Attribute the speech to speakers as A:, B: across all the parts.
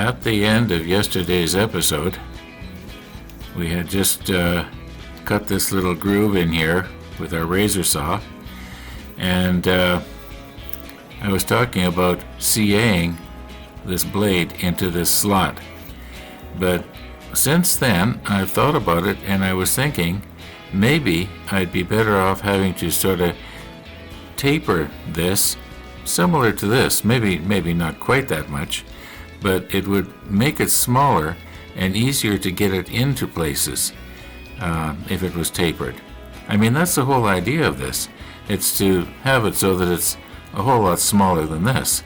A: at the end of yesterday's episode. We had just cut this little groove in here with our razor saw, and I was talking about CAing this blade into this slot. But since then, I've thought about it, and I was thinking maybe I'd be better off having to sort of taper this similar to this, maybe not quite that much, but it would make it smaller and easier to get it into places if it was tapered. I mean, that's the whole idea of this. It's to have it so that it's a whole lot smaller than this.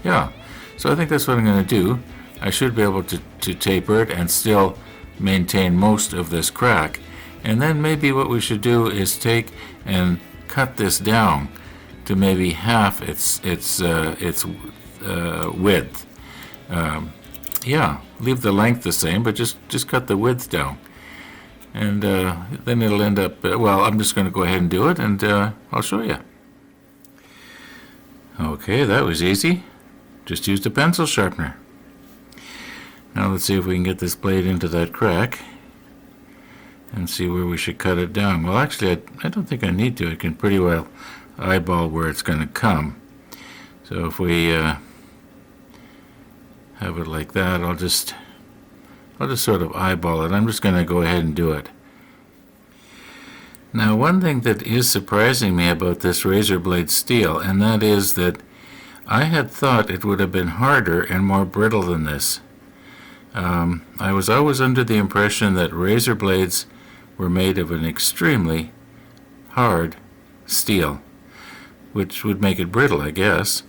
A: Yeah, so I think that's what I'm going to do. I should be able to taper it and still maintain most of this crack. And then maybe what we should do is take and cut this down to maybe half its width. Yeah, leave the length the same, but just cut the width down. And then it'll end up, well, I'm just going to go ahead and do it, and I'll show you. Okay, that was easy. Just used a pencil sharpener. Now let's see if we can get this blade into that crack and see where we should cut it down. Well, actually, I don't think I need to. I can pretty well eyeball where it's going to come. So if we have it like that, I'll just sort of eyeball it. I'm just going to go ahead and do it. Now, one thing that is surprising me about this razor blade steel, and that is that I had thought it would have been harder and more brittle than this. I was always under the impression that razor blades were made of an extremely hard steel, which would make it brittle, I guess.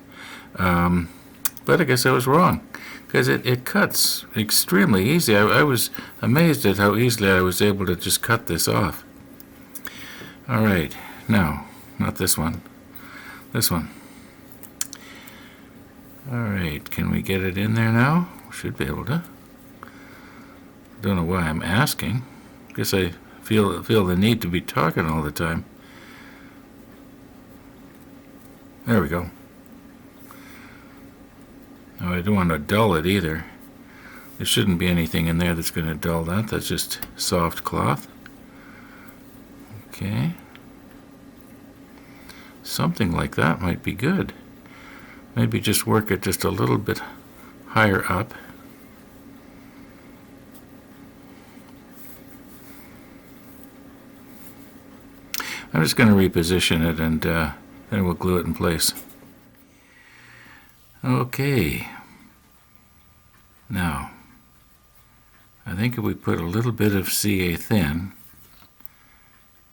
A: But I guess I was wrong, because it cuts extremely easy. I was amazed at how easily I was able to just cut this off. All right, now, not this one, this one. All right, can we get it in there now? Should be able to. Don't know why I'm asking. Guess I feel the need to be talking all the time. There we go. Oh, I don't want to dull it either. There shouldn't be anything in there that's going to dull that. That's just soft cloth. Okay. Something like that might be good. Maybe just work it just a little bit higher up. I'm just going to reposition it, and then we'll glue it in place. Okay. Now, I think if we put a little bit of CA thin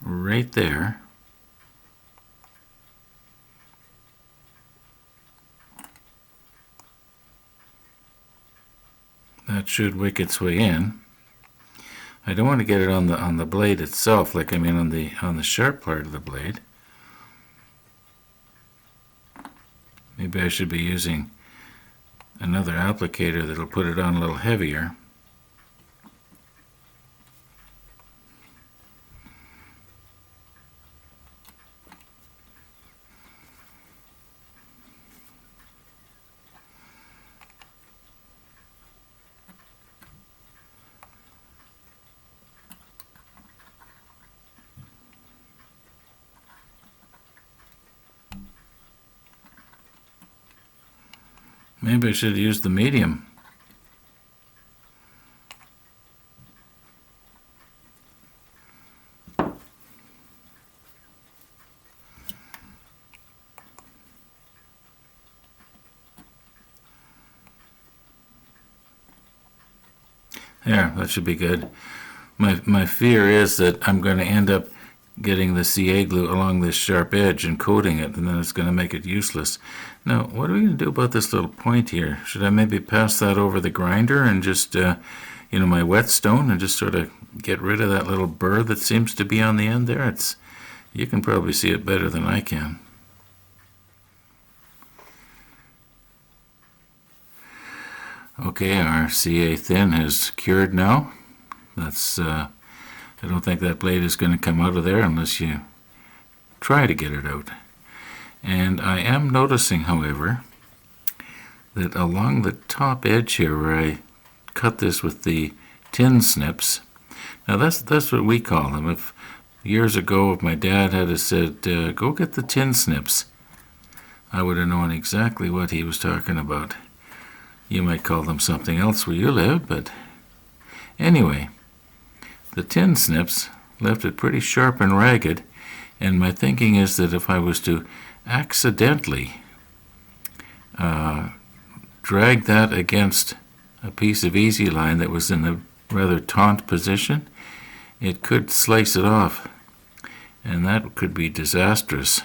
A: right there, that should wick its way in. I don't want to get it on the blade itself, like I mean on the sharp part of the blade. Maybe I should be using another applicator that'll put it on a little heavier. Maybe I should have used the medium. There, that should be good. My fear is that I'm going to end up getting the CA glue along this sharp edge and coating it, and then it's going to make it useless. Now, what are we going to do about this little point here? Should I maybe pass that over the grinder and just, my whetstone, and just sort of get rid of that little burr that seems to be on the end there? You can probably see it better than I can. Okay, our CA thin has cured now. That's I don't think that blade is going to come out of there unless you try to get it out. And I am noticing, however, that along the top edge here where I cut this with the tin snips, now that's what we call them. If years ago, if my dad had said, go get the tin snips, I would have known exactly what he was talking about. You might call them something else where you live, but anyway, the tin snips left it pretty sharp and ragged, and my thinking is that if I was to accidentally drag that against a piece of easy line that was in a rather taut position, it could slice it off, and that could be disastrous.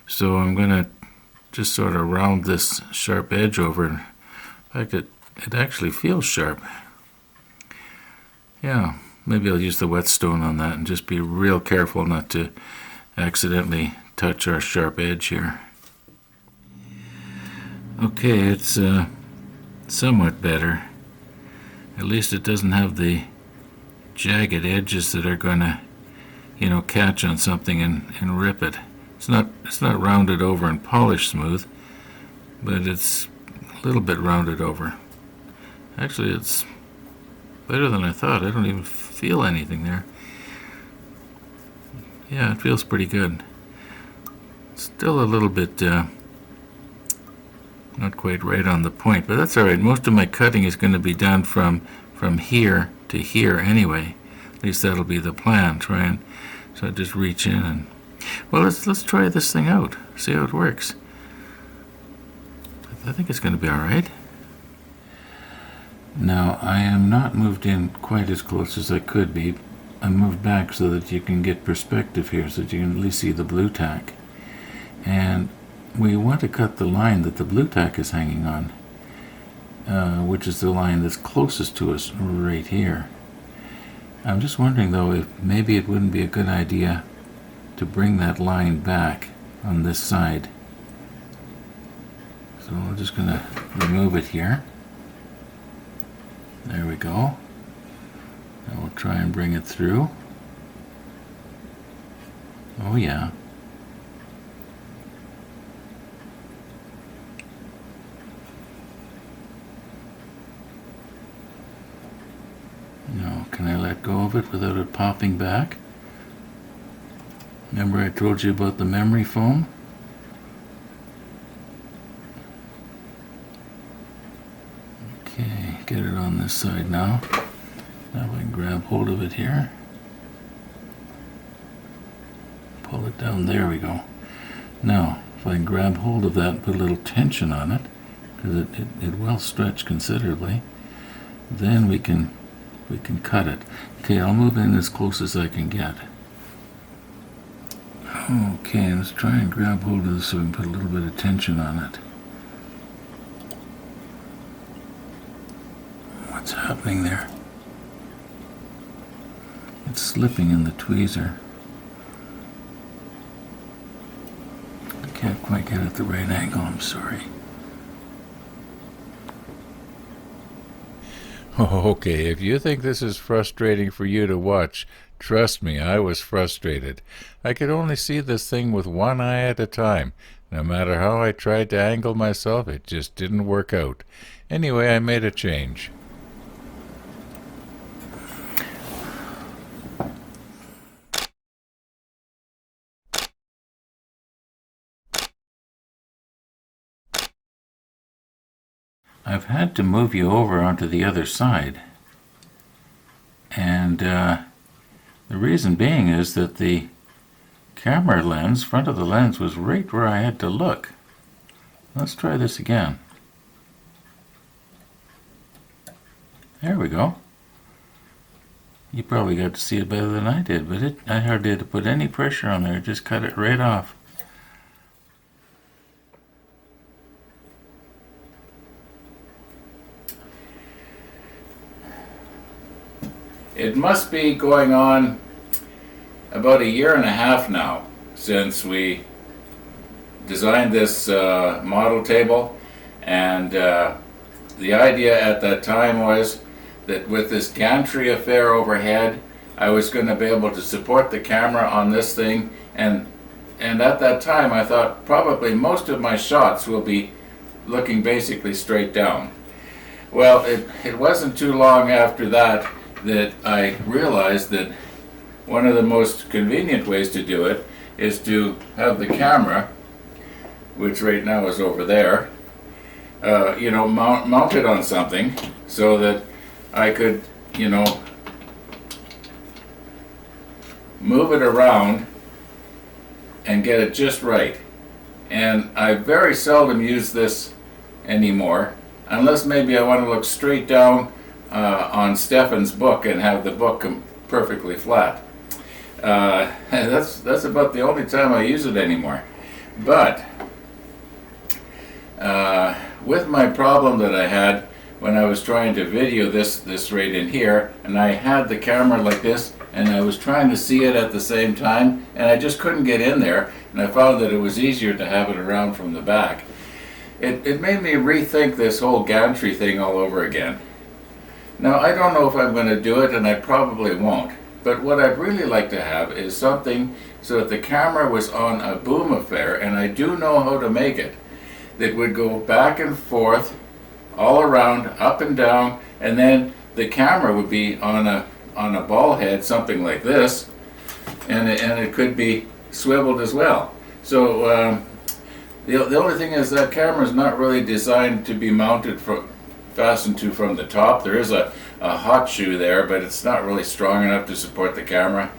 A: So I'm going to just sort of round this sharp edge over. In fact, it actually feels sharp. Yeah, maybe I'll use the whetstone on that and just be real careful not to accidentally touch our sharp edge here. Okay, it's somewhat better. At least it doesn't have the jagged edges that are going to, catch on something and rip it. It's not rounded over and polished smooth, but it's a little bit rounded over. Actually, it's better than I thought. I don't even feel anything there. Yeah, it feels pretty good. Still a little bit not quite right on the point, but that's all right. Most of my cutting is going to be done from here to here anyway. At least that'll be the plan. So I just reach in and, well, let's try this thing out. See how it works. I think it's going to be all right. Now, I am not moved in quite as close as I could be. I moved back so that you can get perspective here, so that you can at least see the blue tack. And we want to cut the line that the blue tack is hanging on, which is the line that's closest to us right here. I'm just wondering, though, if maybe it wouldn't be a good idea to bring that line back on this side. So we're just going to remove it here. There we go. And we'll try and bring it through. Oh yeah. Now, can I let go of it without it popping back? Remember I told you about the memory foam? Okay, get it on this side now. Now I can grab hold of it here. Pull it down, there we go. Now, if I can grab hold of that and put a little tension on it, because it will stretch considerably, then we can cut it. Okay, I'll move in as close as I can get. Okay, let's try and grab hold of this so we can put a little bit of tension on it. What's happening there? It's slipping in the tweezer. I can't quite get it the right angle, I'm sorry. Okay, if you think this is frustrating for you to watch, trust me, I was frustrated. I could only see this thing with one eye at a time. No matter how I tried to angle myself, it just didn't work out. Anyway, I made a change. I've had to move you over onto the other side, and the reason being is that the camera lens, front of the lens, was right where I had to look. Let's try this again. There we go. You probably got to see it better than I did, but I hardly had to put any pressure on there, just cut it right off. It must be going on about 1.5 years now since we designed this model table, and the idea at that time was that with this gantry affair overhead, I was going to be able to support the camera on this thing, and at that time I thought probably most of my shots will be looking basically straight down. Well, it wasn't too long after that I realized that one of the most convenient ways to do it is to have the camera, which right now is over there, mounted on something so that I could, move it around and get it just right. And I very seldom use this anymore, unless maybe I want to look straight down on Stefan's book and have the book perfectly flat. That's about the only time I use it anymore. But with my problem that I had when I was trying to video this right in here, and I had the camera like this, and I was trying to see it at the same time, and I just couldn't get in there, and I found that it was easier to have it around from the back. It made me rethink this whole gantry thing all over again. Now, I don't know if I'm going to do it, and I probably won't, but what I'd really like to have is something so that the camera was on a boom affair, and I do know how to make it, that would go back and forth, all around, up and down, and then the camera would be on a ball head, something like this, and it could be swiveled as well. So the only thing is that camera is not really designed to be fastened to from the top. There is a hot shoe there, but it's not really strong enough to support the camera.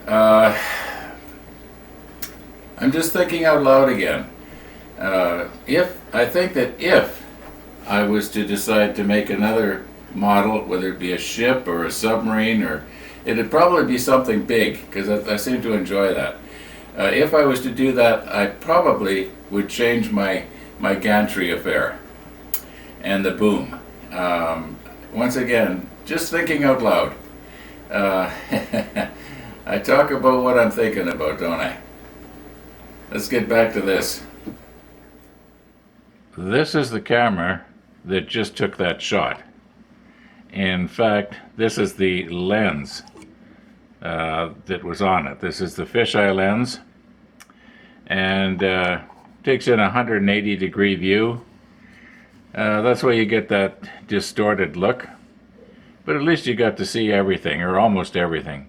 A: I'm just thinking out loud again. If I was to decide to make another model, whether it be a ship or a submarine, or it'd probably be something big, because I seem to enjoy that. If I was to do that, I probably would change my gantry affair and the boom. Once again, just thinking out loud. I talk about what I'm thinking about, don't I? Let's get back to this. This is the camera that just took that shot. In fact, this is the lens that was on it. This is the fisheye lens, and takes in a 180-degree view. That's why you get that distorted look, but at least you got to see everything, or almost everything.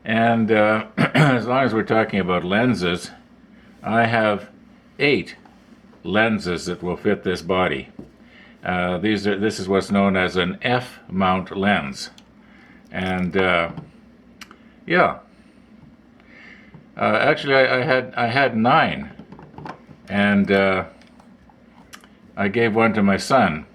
A: And as long as we're talking about lenses, I have 8 lenses that will fit this body. This is what's known as an F-mount lens, and actually I had 9, and I gave one to my son.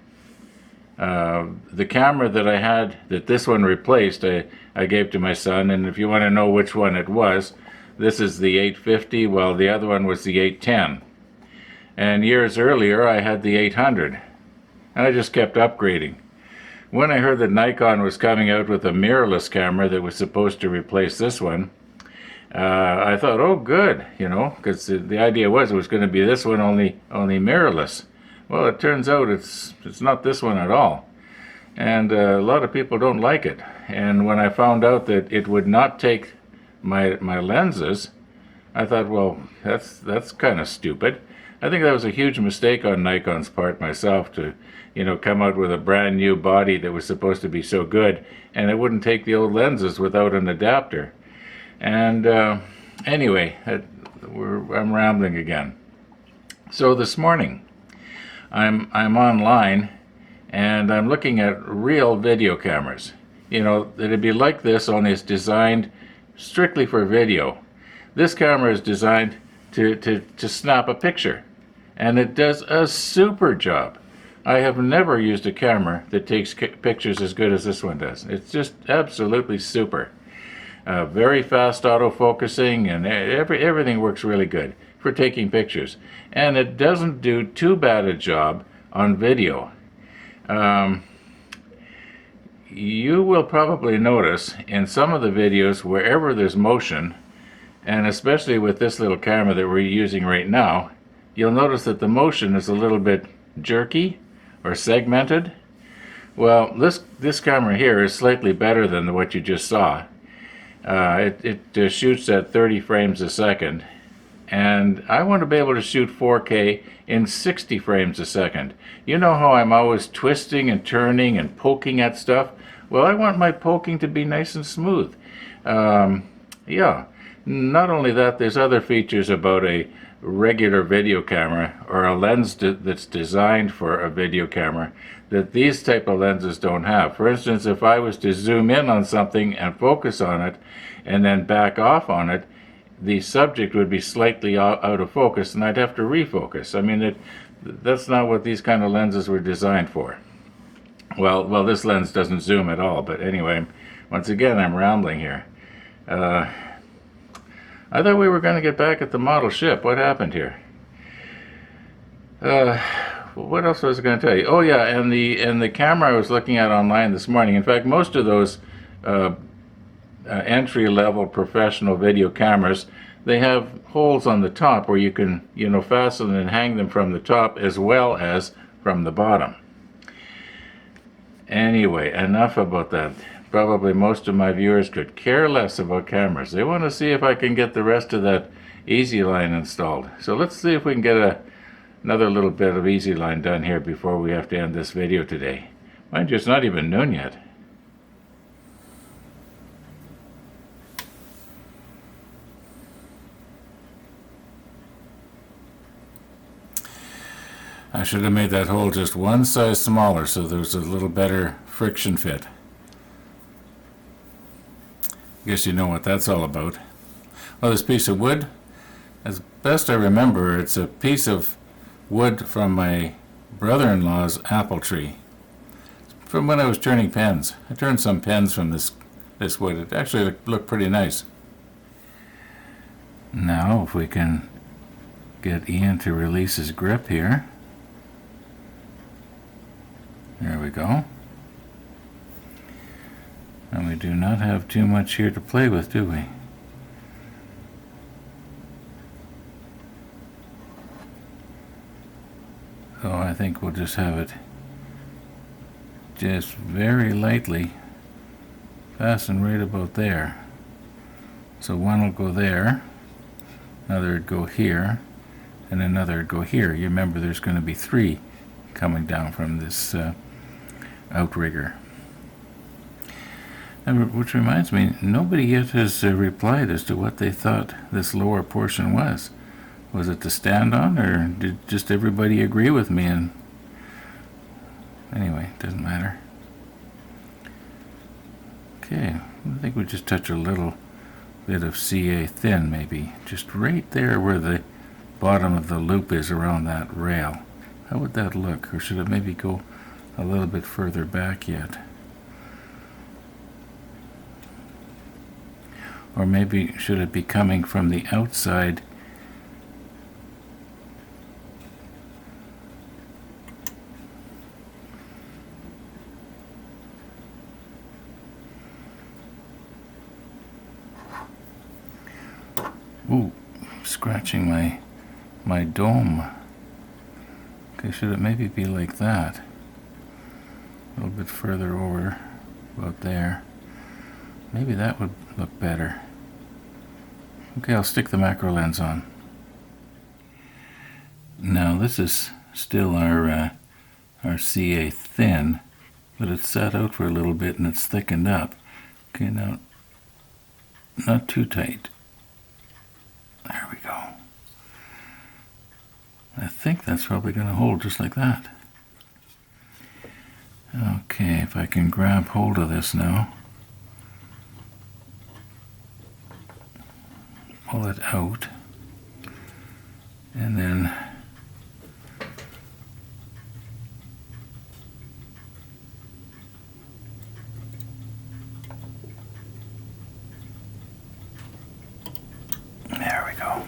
A: The camera that I had, that this one replaced, I gave to my son, and if you want to know which one it was, this is the 850, while the other one was the 810. And years earlier I had the 800. And I just kept upgrading. When I heard that Nikon was coming out with a mirrorless camera that was supposed to replace this one, I thought, oh good, because the idea was it was going to be this one only mirrorless. Well, it turns out it's not this one at all. And a lot of people don't like it. And when I found out that it would not take my lenses, I thought, well, that's kind of stupid. I think that was a huge mistake on Nikon's part myself to, come out with a brand new body that was supposed to be so good, and it wouldn't take the old lenses without an adapter. And anyway, I'm rambling again. So this morning, I'm online, and I'm looking at real video cameras. It'd be like this, only it's designed strictly for video. This camera is designed to snap a picture, and it does a super job. I have never used a camera that takes pictures as good as this one does. It's just absolutely super. Very fast autofocusing, and everything works really good for taking pictures. And it doesn't do too bad a job on video. You will probably notice in some of the videos, wherever there's motion, and especially with this little camera that we're using right now, you'll notice that the motion is a little bit jerky or segmented. Well, this camera here is slightly better than what you just saw. It shoots at 30 frames a second, and I want to be able to shoot 4K in 60 frames a second. You know how I'm always twisting and turning and poking at stuff? Well, I want my poking to be nice and smooth. Yeah, not only that, there's other features about a regular video camera or a lens that's designed for a video camera that these type of lenses don't have. For instance, if I was to zoom in on something and focus on it and then back off on it, the subject would be slightly out of focus and I'd have to refocus. I mean, that's not what these kind of lenses were designed for. Well, this lens doesn't zoom at all, but anyway, once again, I'm rambling here. I thought we were going to get back at the model ship. What happened here? What else was I going to tell you? Oh yeah, and the camera I was looking at online this morning. In fact, most of those entry-level professional video cameras, they have holes on the top where you can, fasten and hang them from the top as well as from the bottom. Anyway, enough about that. Probably most of my viewers could care less about cameras. They want to see if I can get the rest of that Easy Line installed. So let's see if we can get another little bit of Easy Line done here before we have to end this video today. Mind you, it's not even noon yet. I should have made that hole just one size smaller so there was a little better friction fit. Guess you know what that's all about. Well, this piece of wood, as best I remember, it's a piece of wood from my brother-in-law's apple tree. From when I was turning pens. I turned some pens from this wood. It actually looked pretty nice. Now, if we can get Ian to release his grip here. There we go. And we do not have too much here to play with, do we? So I think we'll just have it just very lightly fastened right about there. So one will go there, another would go here, and another would go here. You remember there's going to be 3 coming down from this outrigger. Which reminds me, nobody yet has replied as to what they thought this lower portion was. Was it to stand on, or did just everybody agree with me? And anyway, it doesn't matter. Okay, I think we just touch a little bit of CA thin, maybe, just right there where the bottom of the loop is around that rail. How would that look? Or should it maybe go a little bit further back yet? Or maybe should it be coming from the outside? Ooh, scratching my dome. Okay, should it maybe be like that? A little bit further over, about there. Maybe that would look better. Okay, I'll stick the macro lens on. Now this is still our CA thin, but it's sat out for a little bit and it's thickened up. Okay, now not too tight. There we go. I think that's probably going to hold just like that. Okay, if I can grab hold of this now. Pull it out. And then there we go.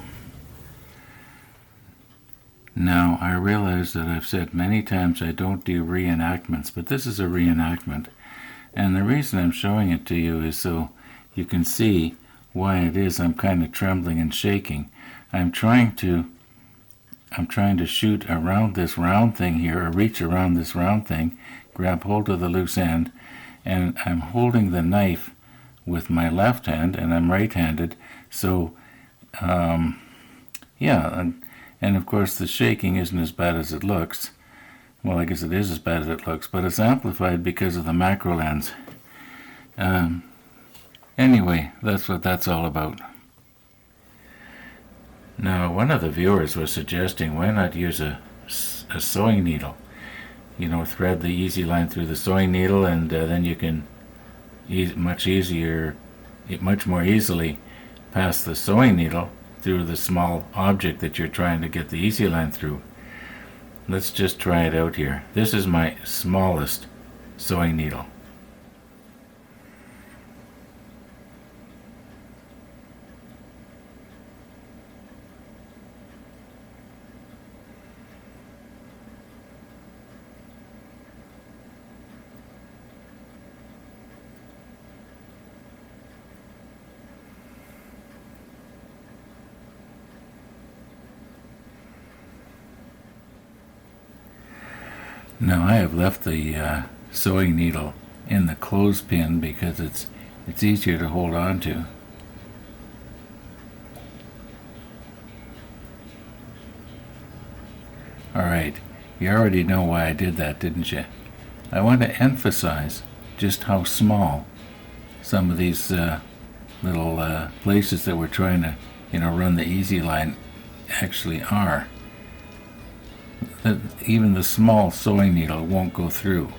A: Now, I realize that I've said many times I don't do reenactments, but this is a reenactment. And the reason I'm showing it to you is so you can see why it is I'm kind of trembling and shaking. I'm trying to shoot around this round thing here, or reach around this round thing, grab hold of the loose end, and I'm holding the knife with my left hand, and I'm right-handed, so Yeah, and of course the shaking isn't as bad as it looks. Well, I guess it is as bad as it looks, but it's amplified because of the macro lens. Anyway, that's what that's all about. Now, one of the viewers was suggesting why not use a sewing needle. You know, thread the easy line through the sewing needle, and then you can much more easily pass the sewing needle through the small object that you're trying to get the easy line through. Let's just try it out here. This is my smallest sewing needle. Now I have left the sewing needle in the clothespin because it's easier to hold on to. Alright, you already know why I did that, didn't you? I want to emphasize just how small some of these little places that we're trying to, run the easy line actually are. That even the small sewing needle won't go through.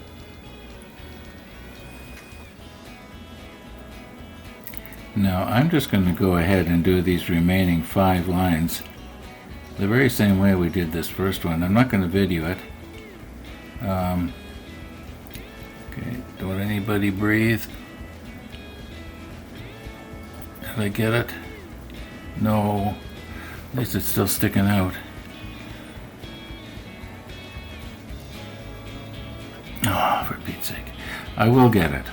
A: Now I'm just going to go ahead and do these remaining 5 lines the very same way we did this first one. I'm not going to video it. Okay, don't anybody breathe. Did I get it? No. At least it's still sticking out. Oh, for Pete's sake. I will get it.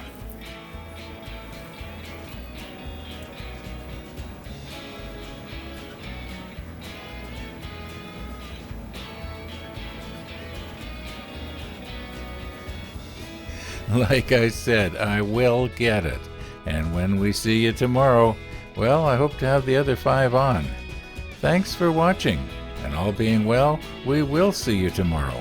A: Like I said, I will get it. And when we see you tomorrow, well, I hope to have the other 5 on. Thanks for watching, and all being well, we will see you tomorrow.